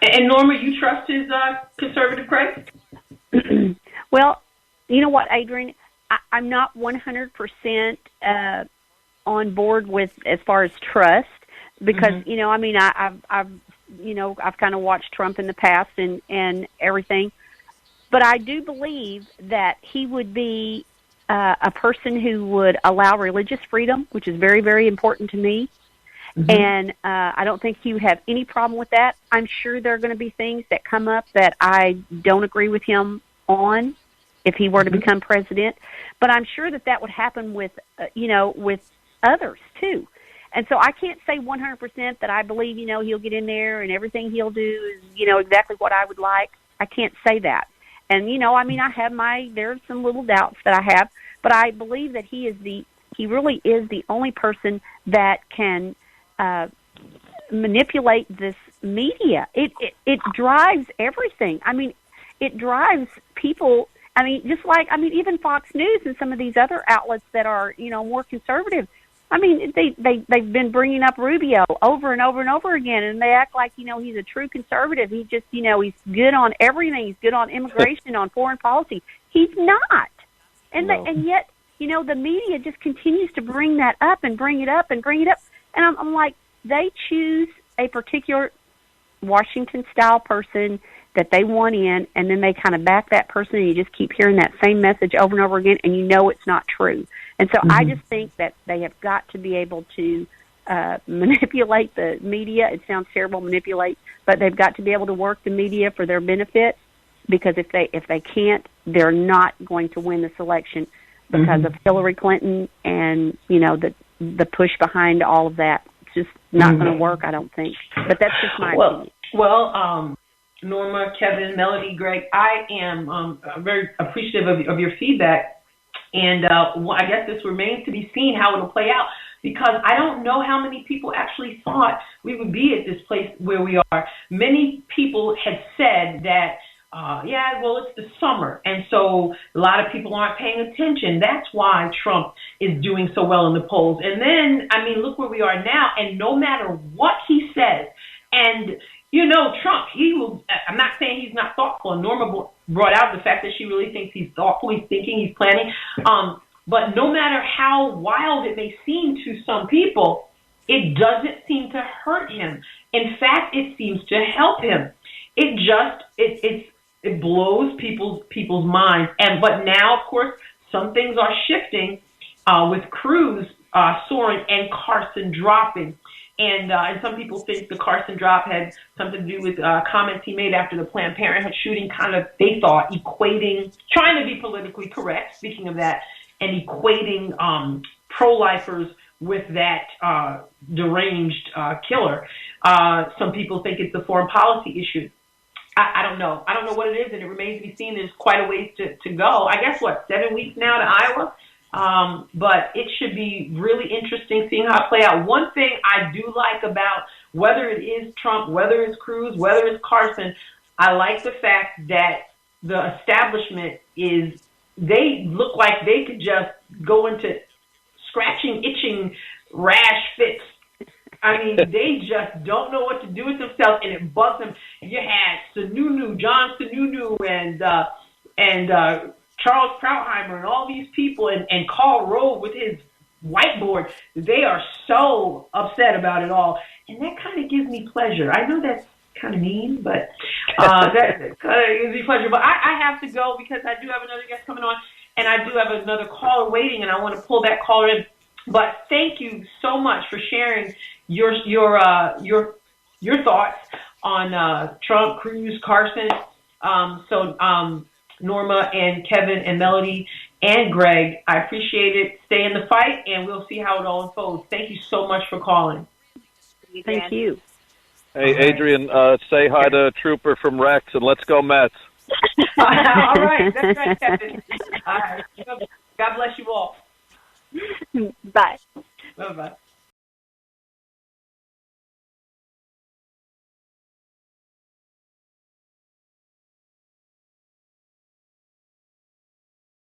And Norma, you trust his conservative credit? Well, you know what, Adrienne? I'm not 100% on board with as far as trust because, you know, I mean, I've kind of watched Trump in the past and everything. But I do believe that he would be a person who would allow religious freedom, which is very, very important to me. And I don't think he would have any problem with that. I'm sure there are going to be things that come up that I don't agree with him on if he were to become president. But I'm sure that would happen with, with others, too. And so I can't say 100% that I believe, he'll get in there and everything he'll do is, exactly what I would like. I can't say that. And, I have there's some little doubts that I have, but I believe that he really is the only person that can manipulate this media. It drives everything. I mean, it drives people. I mean, even Fox News and some of these other outlets that are, more conservative. I mean, they've been bringing up Rubio over and over and over again, and they act like, he's a true conservative. He just, he's good on everything. He's good on immigration, on foreign policy. He's not. And and yet, the media just continues to bring that up and bring it up and bring it up. And I'm like, they choose a particular Washington-style person that they want in, and then they kind of back that person, and you just keep hearing that same message over and over again, and it's not true. And so I just think that they have got to be able to manipulate the media. It sounds terrible, manipulate, but they've got to be able to work the media for their benefit, because if they can't, they're not going to win this election because of Hillary Clinton and, the push behind all of that. It's just not going to work, I don't think. But that's just my opinion. Well, Norma, Kevin, Melody, Greg, I am very appreciative of your feedback. And I guess this remains to be seen how it'll play out, because I don't know how many people actually thought we would be at this place where we are. Many people had said that, it's the summer, and so a lot of people aren't paying attention. That's why Trump is doing so well in the polls. And then, look where we are now, and no matter what he says, and Trump, he will, I'm not saying he's not thoughtful, and Norma brought out the fact that she really thinks he's thoughtful, he's thinking, he's planning, but no matter how wild it may seem to some people, it doesn't seem to hurt him. In fact, it seems to help him. It blows people's minds. But now, of course, some things are shifting with Cruz soaring and Carson dropping. And some people think the Carson drop had something to do with comments he made after the Planned Parenthood shooting, kind of, they thought, trying to be politically correct, speaking of that, and equating pro-lifers with that deranged killer. Some people think it's a foreign policy issue. I don't know. I don't know what it is, and it remains to be seen. There's quite a ways to go. I guess, 7 weeks now to Iowa? But it should be really interesting seeing how it play out. One thing I do like about whether it is Trump, whether it's Cruz, whether it's Carson, I like the fact that the establishment they look like they could just go into scratching, itching, rash fits. They just don't know what to do with themselves, and it bugs them. You had John Sununu, and Charles Krautheimer, and all these people, and Karl Rove with his whiteboard. They are so upset about it all, and that kind of gives me pleasure. I know that's kind of mean, but that kind of gives me pleasure. But I have to go because I do have another guest coming on, and I do have another caller waiting, and I want to pull that caller in. But thank you so much for sharing your thoughts on Trump, Cruz, Carson. Norma and Kevin and Melody and Greg, I appreciate it. Stay in the fight, and we'll see how it all unfolds. Thank you so much for calling. Thank you. Hey, Adrienne, say hi to Trooper from Rex, and let's go Mets. All right. That's right, Kevin. All right. God bless you all. Bye. Bye-bye.